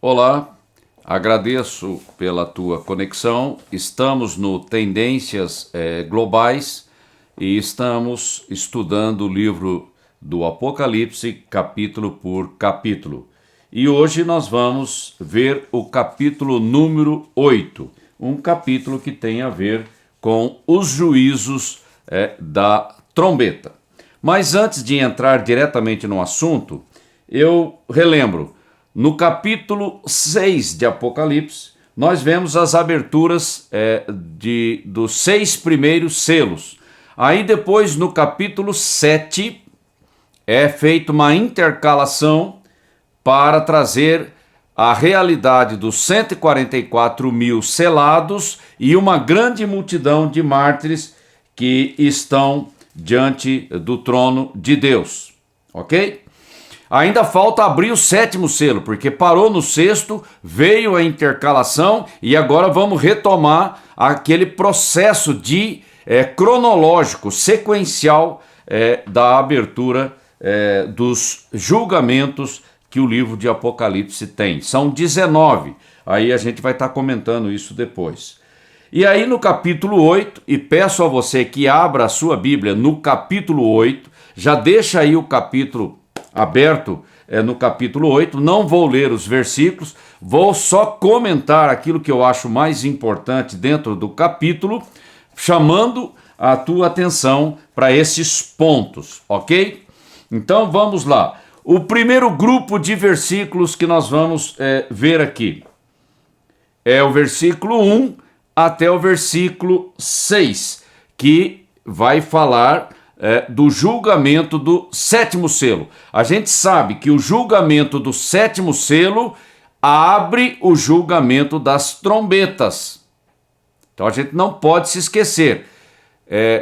Olá, agradeço pela tua conexão. Estamos no Tendências Globais e estamos estudando o livro do Apocalipse, capítulo por capítulo. E hoje nós vamos ver o capítulo número 8, um capítulo que tem a ver com os juízos da trombeta. Mas antes de entrar diretamente no assunto, eu relembro. No capítulo 6 de Apocalipse, nós vemos as aberturas dos 6 primeiros selos. Aí depois, no capítulo 7, é feita uma intercalação para trazer a realidade dos 144 mil selados e uma grande multidão de mártires que estão diante do trono de Deus. Ok? Ainda falta abrir o 7º selo, porque parou no 6º, veio a intercalação e agora vamos retomar aquele processo de cronológico, sequencial da abertura dos julgamentos que o livro de Apocalipse tem. São 19, aí a gente vai estar comentando isso depois. E aí no capítulo 8, e peço a você que abra a sua Bíblia no capítulo 8, já deixa aí o capítulo aberto no capítulo 8, não vou ler os versículos, vou só comentar aquilo que eu acho mais importante dentro do capítulo, chamando a tua atenção para esses pontos, ok? Então vamos lá. O primeiro grupo de versículos que nós vamos ver aqui é o versículo 1 até o versículo 6, que vai falar do julgamento do 7º selo. A gente sabe que o julgamento do 7º selo abre o julgamento das trombetas. Então a gente não pode se esquecer.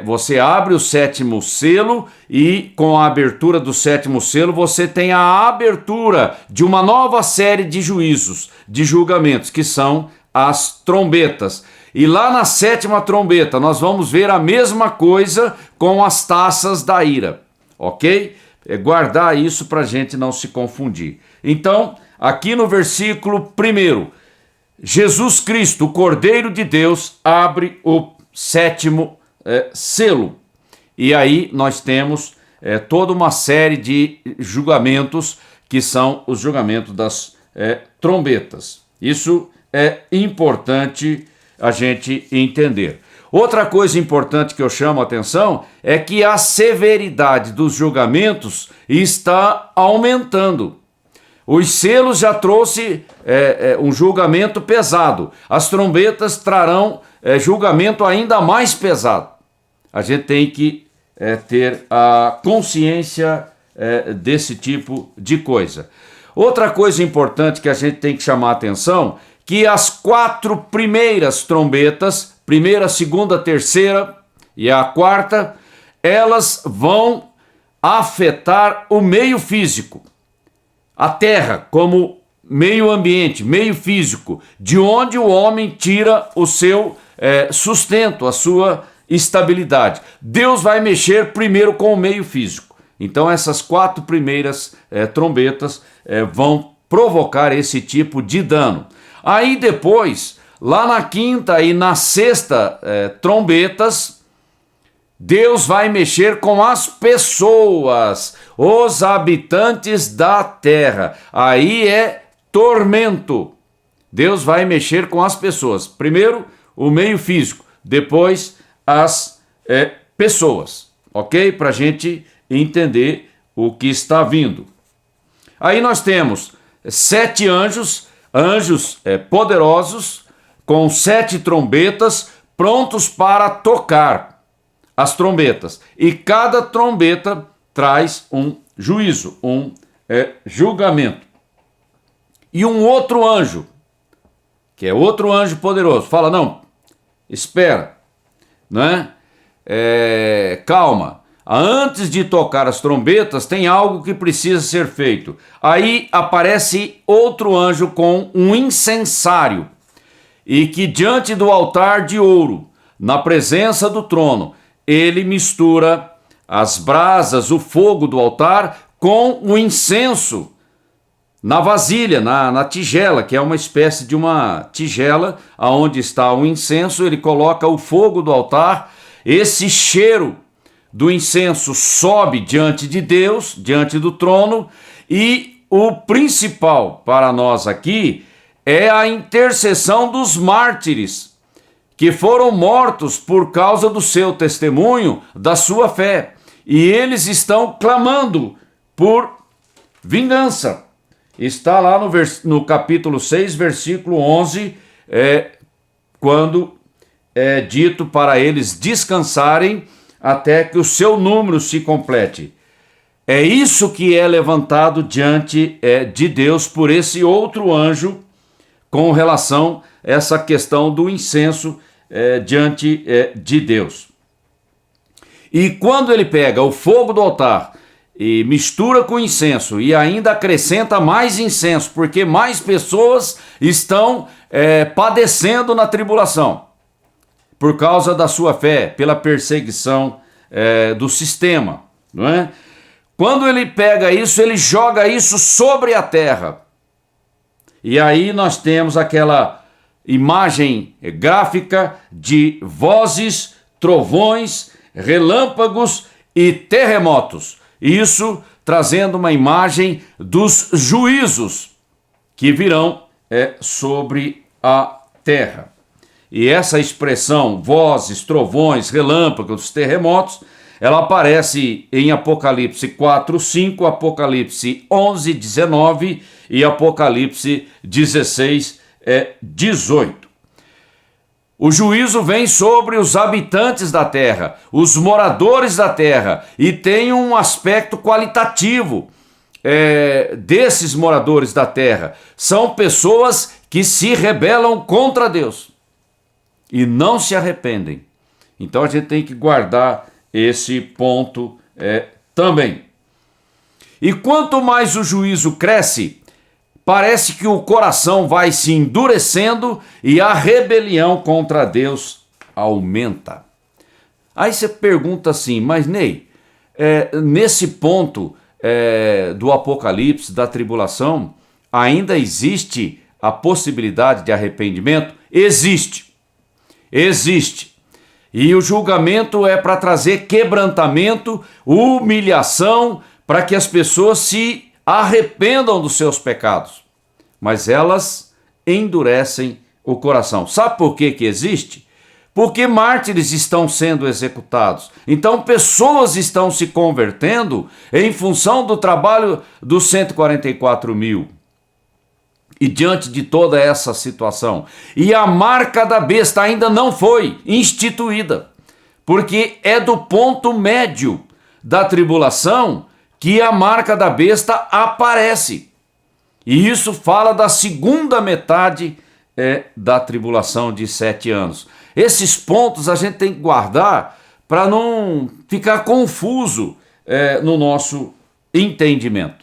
Você abre o 7º selo e com a abertura do 7º selo você tem a abertura de uma nova série de juízos, de julgamentos, que são as trombetas. E lá na 7ª trombeta nós vamos ver a mesma coisa com as taças da ira, ok? Guardar isso para a gente não se confundir. Então, aqui no versículo 1, Jesus Cristo, o Cordeiro de Deus, abre o 7º selo. E aí nós temos toda uma série de julgamentos que são os julgamentos das trombetas. Isso é importante a gente entender. Outra coisa importante que eu chamo a atenção é que a severidade dos julgamentos está aumentando. Os selos já trouxe um julgamento pesado. As trombetas trarão julgamento ainda mais pesado. A gente tem que ter a consciência desse tipo de coisa. Outra coisa importante que a gente tem que chamar a atenção, que as 4 primeiras trombetas, primeira, segunda, terceira e a quarta, elas vão afetar o meio físico, a terra como meio ambiente, meio físico, de onde o homem tira o seu sustento, a sua estabilidade. Deus vai mexer primeiro com o meio físico. Então essas 4 primeiras trombetas vão provocar esse tipo de dano. Aí depois, lá na 5ª e na 6ª trombetas, Deus vai mexer com as pessoas, os habitantes da terra. Aí é tormento. Deus vai mexer com as pessoas. Primeiro, o meio físico, depois as pessoas, ok? Para a gente entender o que está vindo. Aí nós temos 7 anjos poderosos, com 7 trombetas, prontos para tocar as trombetas. E cada trombeta traz um juízo, um julgamento. E um outro anjo, que é outro anjo poderoso, fala, não, espera, né? Calma. Antes de tocar as trombetas, tem algo que precisa ser feito. Aí aparece outro anjo com um incensário, e que diante do altar de ouro, na presença do trono, ele mistura as brasas, o fogo do altar, com o incenso na vasilha, na tigela, que é uma espécie de uma tigela, onde está o incenso, ele coloca o fogo do altar, esse cheiro do incenso sobe diante de Deus, diante do trono, e o principal para nós aqui é a intercessão dos mártires, que foram mortos por causa do seu testemunho, da sua fé, e eles estão clamando por vingança. Está lá no capítulo 6, versículo 11, quando é dito para eles descansarem até que o seu número se complete. É isso que é levantado diante de Deus por esse outro anjo com relação a essa questão do incenso diante de Deus. E quando ele pega o fogo do altar e mistura com incenso e ainda acrescenta mais incenso, porque mais pessoas estão padecendo na tribulação por causa da sua fé, pela perseguição do sistema, não é? Quando ele pega isso, ele joga isso sobre a terra. E aí nós temos aquela imagem gráfica de vozes, trovões, relâmpagos e terremotos. Isso trazendo uma imagem dos juízos que virão sobre a terra. E essa expressão, vozes, trovões, relâmpagos, terremotos, ela aparece em Apocalipse 4, 5, Apocalipse 11, 19 e Apocalipse 16, 18. O juízo vem sobre os habitantes da terra, os moradores da terra, e tem um aspecto qualitativo desses moradores da terra. São pessoas que se rebelam contra Deus e não se arrependem. Então a gente tem que guardar esse ponto também. E quanto mais o juízo cresce, parece que o coração vai se endurecendo e a rebelião contra Deus aumenta. Aí você pergunta assim, mas Ney, nesse ponto do Apocalipse, da tribulação, ainda existe a possibilidade de arrependimento? Existe. E o julgamento é para trazer quebrantamento, humilhação, para que as pessoas se arrependam dos seus pecados. Mas elas endurecem o coração. Sabe por que existe? Porque mártires estão sendo executados. Então pessoas estão se convertendo em função do trabalho dos 144 mil. E diante de toda essa situação, e a marca da besta ainda não foi instituída, porque é do ponto médio da tribulação que a marca da besta aparece. E isso fala da segunda metade da tribulação de 7 anos. Esses pontos a gente tem que guardar para não ficar confuso no nosso entendimento.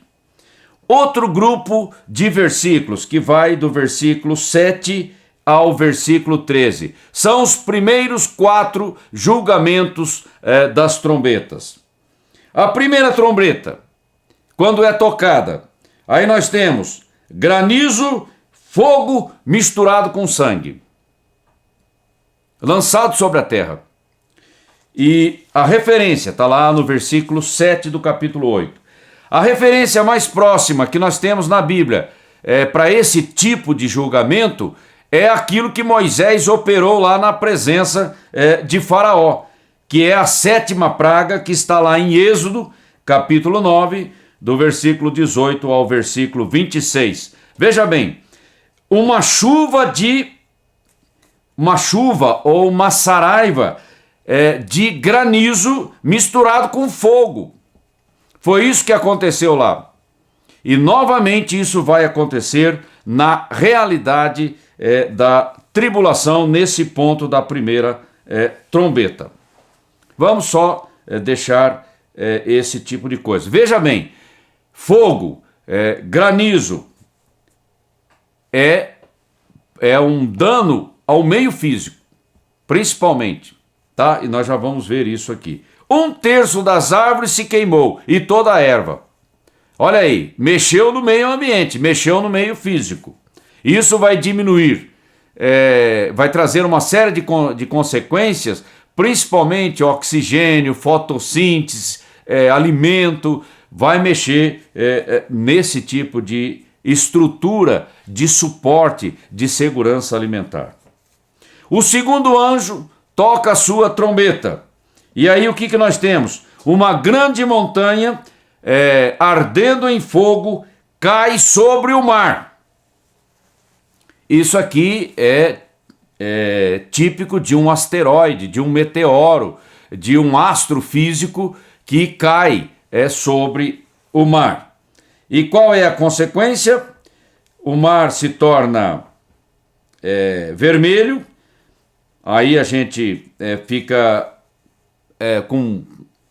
Outro grupo de versículos, que vai do versículo 7 ao versículo 13, são os primeiros 4 julgamentos das trombetas. A primeira trombeta, quando é tocada, aí nós temos granizo, fogo misturado com sangue, lançado sobre a terra. E a referência está lá no versículo 7 do capítulo 8. A referência mais próxima que nós temos na Bíblia para esse tipo de julgamento é aquilo que Moisés operou lá na presença de Faraó, que é a 7ª praga que está lá em Êxodo, capítulo 9, do versículo 18 ao versículo 26. Veja bem, uma chuva ou uma saraiva de granizo misturado com fogo. Foi isso que aconteceu lá. E novamente isso vai acontecer na realidade da tribulação, nesse ponto da primeira trombeta. Vamos só deixar esse tipo de coisa. Veja bem, fogo, granizo, é um dano ao meio físico, principalmente, tá? E nós já vamos ver isso aqui. 1/3 das árvores se queimou e toda a erva. Olha aí, mexeu no meio ambiente, mexeu no meio físico. Isso vai diminuir, vai trazer uma série de consequências, principalmente oxigênio, fotossíntese, alimento, vai mexer nesse tipo de estrutura de suporte de segurança alimentar. O segundo anjo toca a sua trombeta. E aí o que nós temos? Uma grande montanha ardendo em fogo cai sobre o mar. Isso aqui é típico de um asteroide, de um meteoro, de um astro físico que cai sobre o mar. E qual é a consequência? O mar se torna vermelho, aí a gente fica com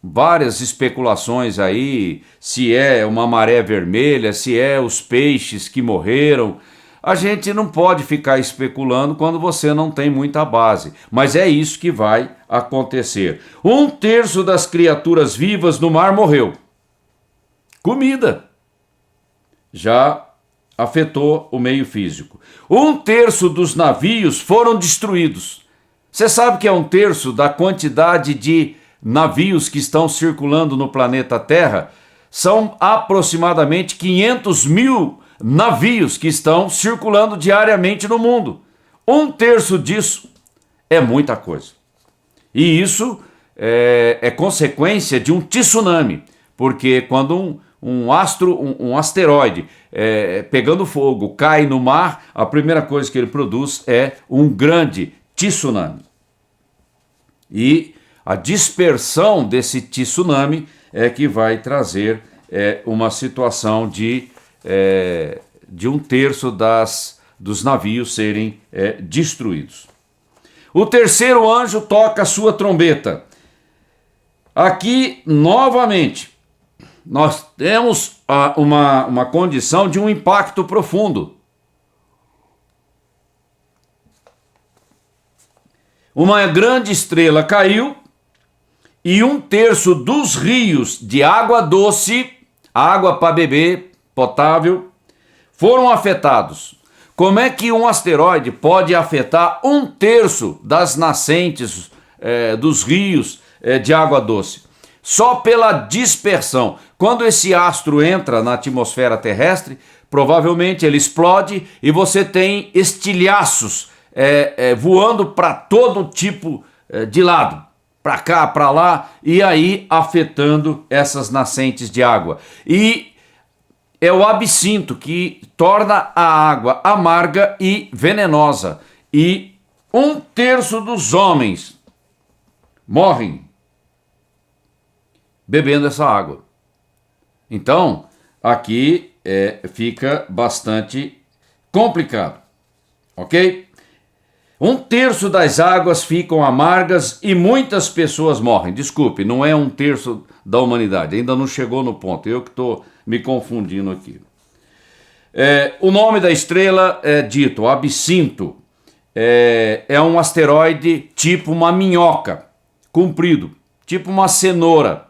várias especulações aí, se é uma maré vermelha, se é os peixes que morreram. A gente não pode ficar especulando quando você não tem muita base, mas é isso que vai acontecer. 1/3 das criaturas vivas no mar morreu. Comida já afetou o meio físico. 1/3 dos navios foram destruídos. Você sabe que é 1/3 da quantidade de navios que estão circulando no planeta Terra? São aproximadamente 500 mil navios que estão circulando diariamente no mundo. 1/3 disso é muita coisa. E isso é consequência de um tsunami, porque quando um asteroide pegando fogo cai no mar, a primeira coisa que ele produz é um grande tsunami. E a dispersão desse tsunami é que vai trazer uma situação de 1/3 dos navios serem destruídos. O terceiro anjo toca a sua trombeta. Aqui, novamente, nós temos uma condição de um impacto profundo. Uma grande estrela caiu e 1/3 dos rios de água doce, água para beber, potável, foram afetados. Como é que um asteroide pode afetar 1/3 das nascentes dos rios de água doce? Só pela dispersão. Quando esse astro entra na atmosfera terrestre, provavelmente ele explode e você tem estilhaços voando para todo tipo de lado, para cá, para lá, e aí afetando essas nascentes de água. E é o absinto que torna a água amarga e venenosa. E 1/3 dos homens morrem bebendo essa água. Então, aqui fica bastante complicado, ok? 1/3 das águas ficam amargas e muitas pessoas morrem. Desculpe, não é 1/3 da humanidade, ainda não chegou no ponto, eu que estou me confundindo aqui. O nome da estrela é dito, Absinto, é um asteroide tipo uma minhoca, comprido, tipo uma cenoura.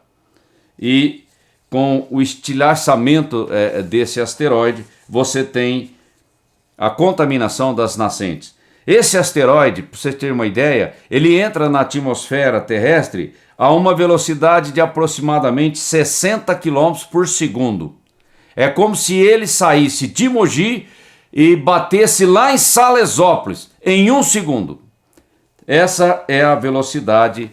E com o estilhaçamento desse asteroide, você tem a contaminação das nascentes. Esse asteroide, para você ter uma ideia, ele entra na atmosfera terrestre a uma velocidade de aproximadamente 60 km por segundo. É como se ele saísse de Mogi e batesse lá em Salesópolis em 1 segundo. Essa é a velocidade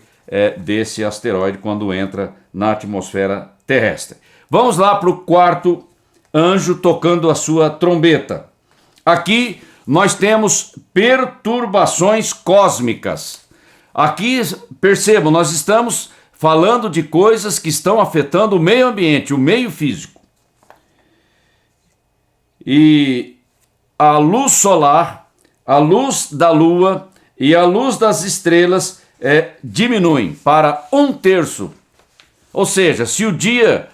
desse asteroide quando entra na atmosfera terrestre. Vamos lá para o quarto anjo tocando a sua trombeta. Aqui nós temos perturbações cósmicas. Aqui, percebam, nós estamos falando de coisas que estão afetando o meio ambiente, o meio físico. E a luz solar, a luz da lua e a luz das estrelas diminuem para 1/3. Ou seja, se o dia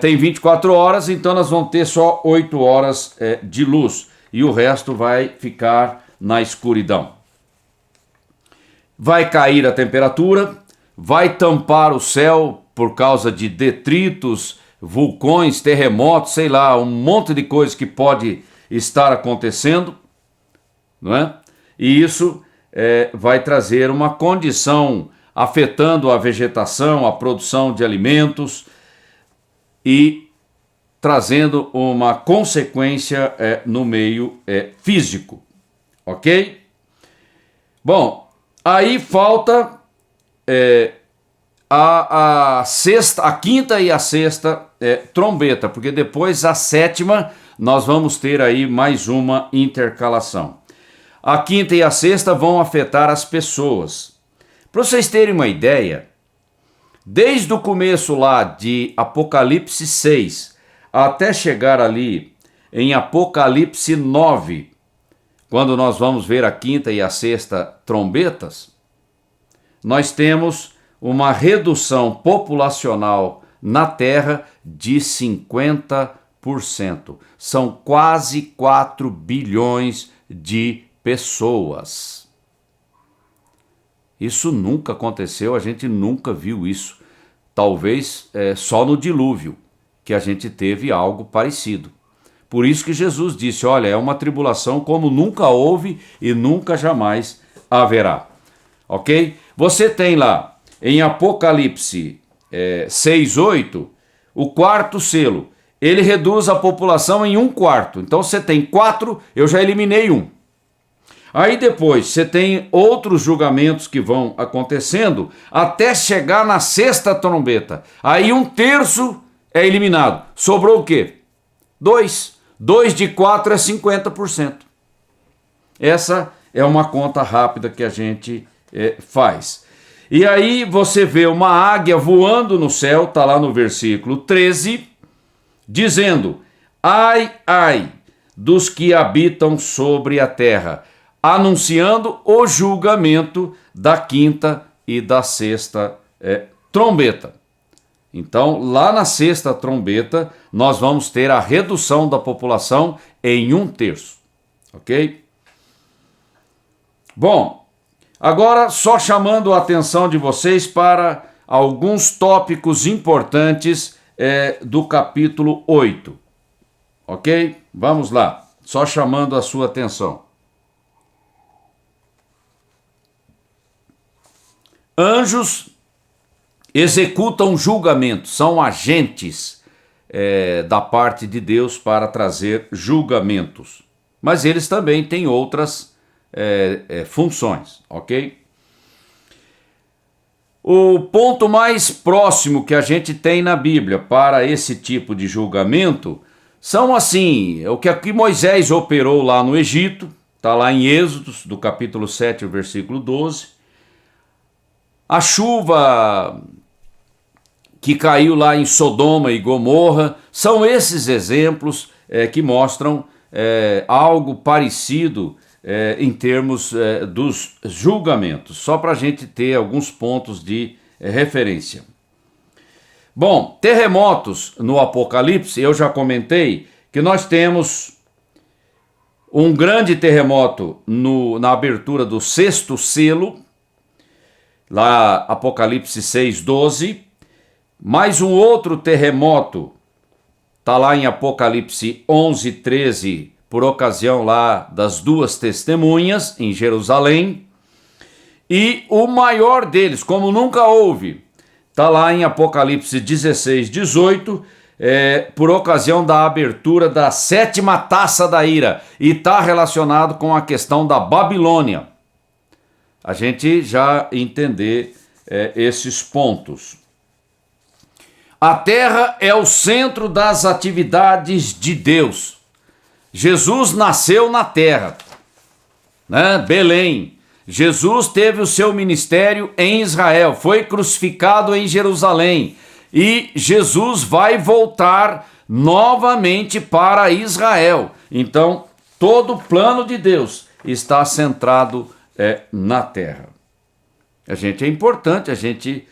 tem 24 horas, então nós vamos ter só 8 horas de luz. E o resto vai ficar na escuridão. Vai cair a temperatura, vai tampar o céu por causa de detritos vulcões, terremotos, sei lá, um monte de coisa que pode estar acontecendo, não é? E isso vai trazer uma condição afetando a vegetação, a produção de alimentos e trazendo uma consequência no meio físico, ok? Bom, aí falta a quinta e a sexta trombeta, porque depois a sétima nós vamos ter aí mais uma intercalação. A quinta e a sexta vão afetar as pessoas. Para vocês terem uma ideia, desde o começo lá de Apocalipse 6 até chegar ali em Apocalipse 9, quando nós vamos ver a quinta e a sexta trombetas, nós temos uma redução populacional na Terra de 50%. São quase 4 bilhões de pessoas. Isso nunca aconteceu, a gente nunca viu isso. Talvez só no dilúvio que a gente teve algo parecido. Por isso que Jesus disse, olha, é uma tribulação como nunca houve e nunca jamais haverá. Ok? Você tem lá em Apocalipse 6:8, o quarto selo. Ele reduz a população em 1/4. Então você tem 4, eu já eliminei 1. Aí depois você tem outros julgamentos que vão acontecendo até chegar na sexta trombeta. Aí 1/3 é eliminado. Sobrou o quê? 2. 2 de 4 é 50%. Essa é uma conta rápida que a gente faz. E aí você vê uma águia voando no céu, está lá no versículo 13, dizendo, ai, ai, dos que habitam sobre a terra, anunciando o julgamento da quinta e da sexta trombeta. Então, lá na sexta trombeta, nós vamos ter a redução da população em 1/3, ok? Bom, agora só chamando a atenção de vocês para alguns tópicos importantes do capítulo 8, ok? Vamos lá, só chamando a sua atenção. Anjos executam julgamento, são agentes da parte de Deus para trazer julgamentos. Mas eles também têm outras funções, ok? O ponto mais próximo que a gente tem na Bíblia para esse tipo de julgamento são assim, o que Moisés operou lá no Egito, está lá em Êxodos, do capítulo 7, versículo 12. A chuva que caiu lá em Sodoma e Gomorra, são esses exemplos que mostram algo parecido em termos dos julgamentos, só para a gente ter alguns pontos de referência. Bom, terremotos no Apocalipse, eu já comentei que nós temos um grande terremoto na abertura do sexto selo, lá Apocalipse 6:12, mais um outro terremoto, está lá em Apocalipse 11:13, por ocasião lá das duas testemunhas em Jerusalém, e o maior deles, como nunca houve, está lá em Apocalipse 16:18, por ocasião da abertura da sétima taça da ira, e está relacionado com a questão da Babilônia. A gente já entender esses pontos. A terra é o centro das atividades de Deus. Jesus nasceu na terra, né? Belém. Jesus teve o seu ministério em Israel, foi crucificado em Jerusalém e Jesus vai voltar novamente para Israel. Então, todo o plano de Deus está centrado na terra. É importante a gente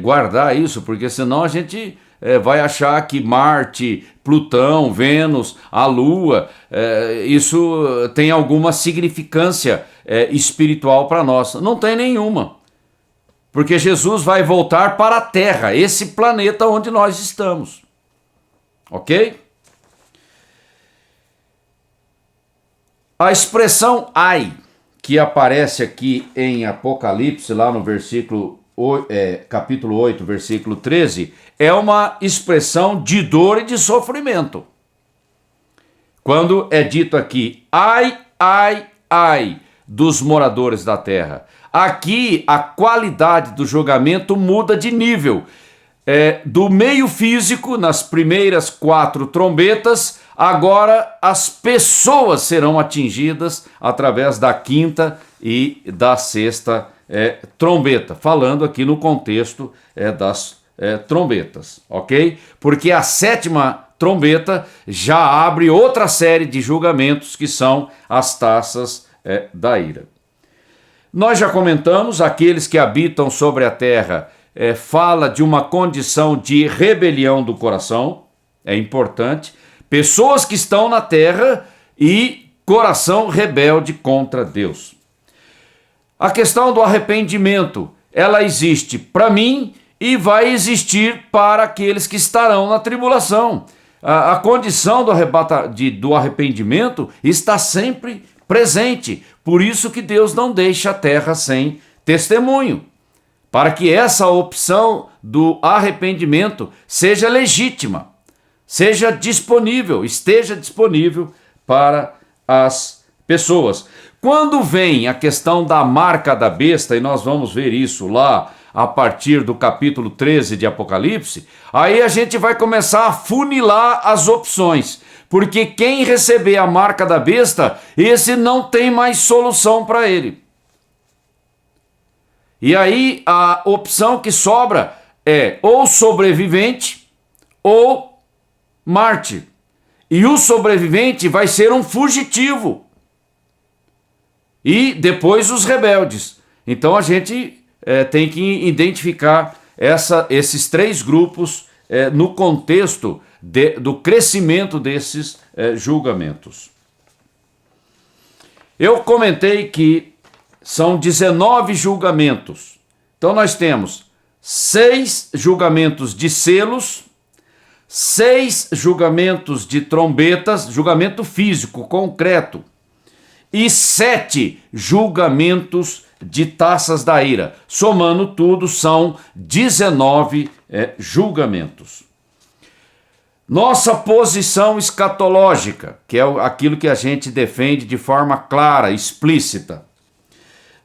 guardar isso, porque senão a gente vai achar que Marte, Plutão, Vênus, a Lua, isso tem alguma significância espiritual para nós. Não tem nenhuma, porque Jesus vai voltar para a Terra, esse planeta onde nós estamos. ok? A expressão ai, que aparece aqui em Apocalipse, lá no capítulo 8, versículo 13, é uma expressão de dor e de sofrimento. Quando é dito aqui, ai, ai, ai, dos moradores da terra. Aqui a qualidade do julgamento muda de nível. Do meio físico, nas primeiras 4 trombetas, agora as pessoas serão atingidas através da 5ª e da 6ª trombeta, falando aqui no contexto das trombetas, ok? Porque a 7ª trombeta já abre outra série de julgamentos que são as taças da ira. Nós já comentamos, aqueles que habitam sobre a terra fala de uma condição de rebelião do coração, é importante, pessoas que estão na terra e coração rebelde contra Deus. A questão do arrependimento, ela existe para mim e vai existir para aqueles que estarão na tribulação. A condição do arrependimento está sempre presente, por isso que Deus não deixa a terra sem testemunho, para que essa opção do arrependimento seja legítima, esteja disponível para as pessoas. Quando vem a questão da marca da besta, e nós vamos ver isso lá a partir do capítulo 13 de Apocalipse, aí a gente vai começar a funilar as opções, porque quem receber a marca da besta, esse não tem mais solução para ele. E aí a opção que sobra é ou sobrevivente ou mártir. E o sobrevivente vai ser um fugitivo. E depois os rebeldes. Então a gente tem que identificar esses 3 grupos no contexto do crescimento desses julgamentos. Eu comentei que são 19 julgamentos. Então nós temos 6 julgamentos de selos, 6 julgamentos de trombetas, julgamento físico, concreto, e 7 julgamentos de taças da ira. Somando tudo, são 19 julgamentos. Nossa posição escatológica, que é aquilo que a gente defende de forma clara, explícita.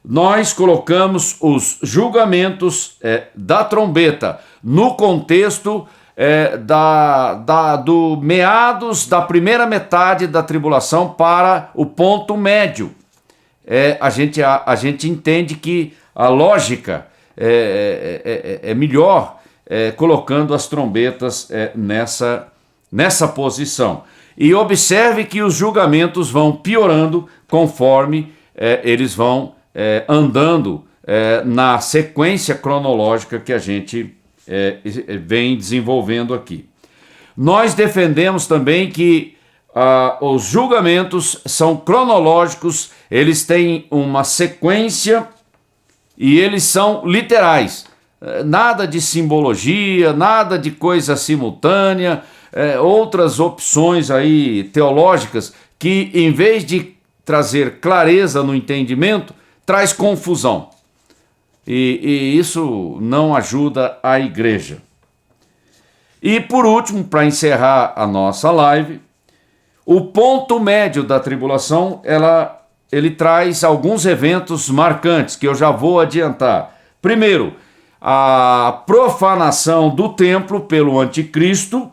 Nós colocamos os julgamentos da trombeta no contexto do meados da primeira metade da tribulação para o ponto médio. A gente entende que a lógica é melhor colocando as trombetas nessa posição. E observe que os julgamentos vão piorando conforme eles vão andando na sequência cronológica que a gente vem desenvolvendo aqui. Nós defendemos também que os julgamentos são cronológicos, eles têm uma sequência e eles são literais. Nada de simbologia, nada de coisa simultânea, outras opções aí teológicas que, em vez de trazer clareza no entendimento, traz confusão. E isso não ajuda a igreja. E por último, para encerrar a nossa live, o ponto médio da tribulação, ele traz alguns eventos marcantes que eu já vou adiantar. Primeiro, a profanação do templo pelo anticristo,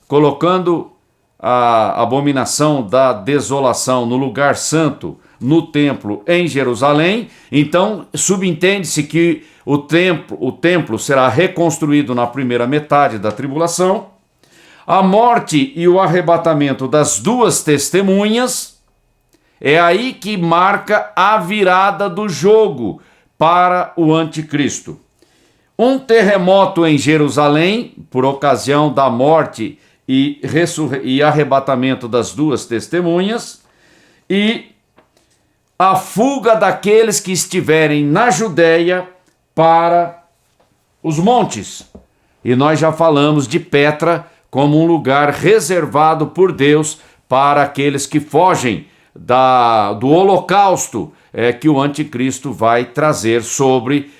colocando a abominação da desolação no lugar santo, no templo em Jerusalém. Então, subentende-se que o templo será reconstruído na primeira metade da tribulação. A morte e o arrebatamento das 2 testemunhas, é aí que marca a virada do jogo para o anticristo. Um terremoto em Jerusalém, por ocasião da morte e arrebatamento das 2 testemunhas, e a fuga daqueles que estiverem na Judéia para os montes. E nós já falamos de Petra como um lugar reservado por Deus para aqueles que fogem do holocausto que o anticristo vai trazer sobre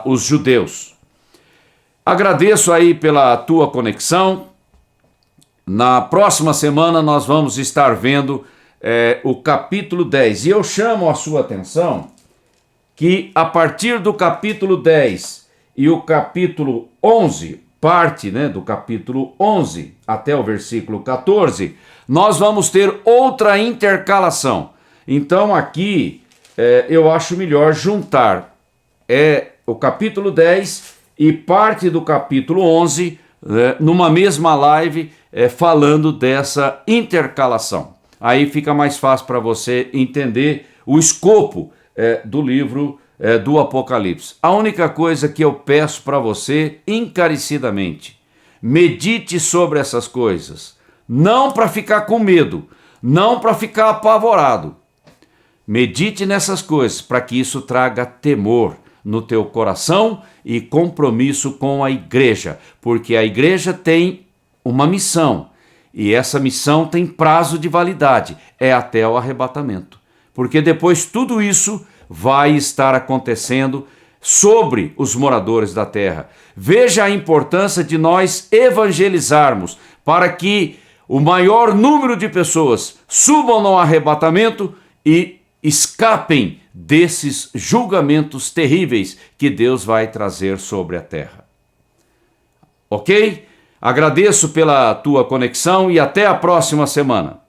os judeus. Agradeço aí pela tua conexão. Na próxima semana nós vamos estar vendo o capítulo 10. E eu chamo a sua atenção que a partir do capítulo 10 e o capítulo 11, parte do capítulo 11 até o versículo 14, nós vamos ter outra intercalação. Então aqui eu acho melhor juntar o capítulo 10 e parte do capítulo 11 numa mesma live falando dessa intercalação. Aí fica mais fácil para você entender o escopo do livro do Apocalipse. A única coisa que eu peço para você encarecidamente, medite sobre essas coisas, não para ficar com medo, não para ficar apavorado. Medite nessas coisas para que isso traga temor no teu coração e compromisso com a igreja, porque a igreja tem uma missão e essa missão tem prazo de validade, é até o arrebatamento, porque depois tudo isso vai estar acontecendo sobre os moradores da terra. Veja a importância de nós evangelizarmos para que o maior número de pessoas subam no arrebatamento e escapem desses julgamentos terríveis que Deus vai trazer sobre a terra. Ok? Agradeço pela tua conexão e até a próxima semana.